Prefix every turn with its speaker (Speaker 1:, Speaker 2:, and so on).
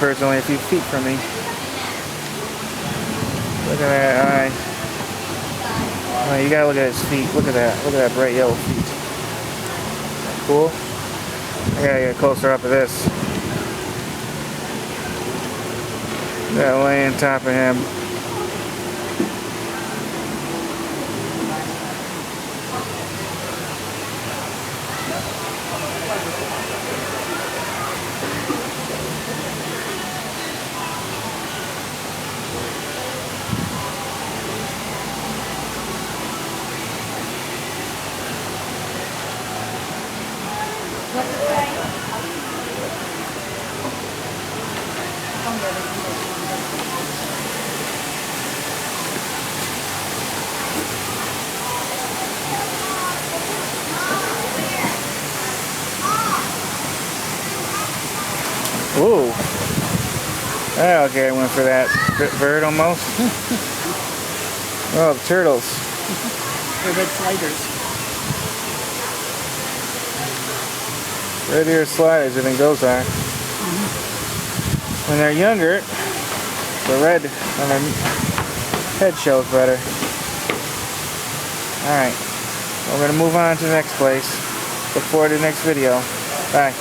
Speaker 1: bird's only a few feet from me. Look at that eye. Oh, you gotta look at his feet. Look at that. Look at that bright yellow feet. Cool. I gotta get closer up of this. Gotta lay on top of him. Ooh. Okay, I went for that bird almost. Oh, the turtles.
Speaker 2: They're red sliders.
Speaker 1: Red-eared sliders, I think those are. When they're younger, the red on their head shows better. Alright, we're going to move on to the next place. Look forward to the next video. Bye.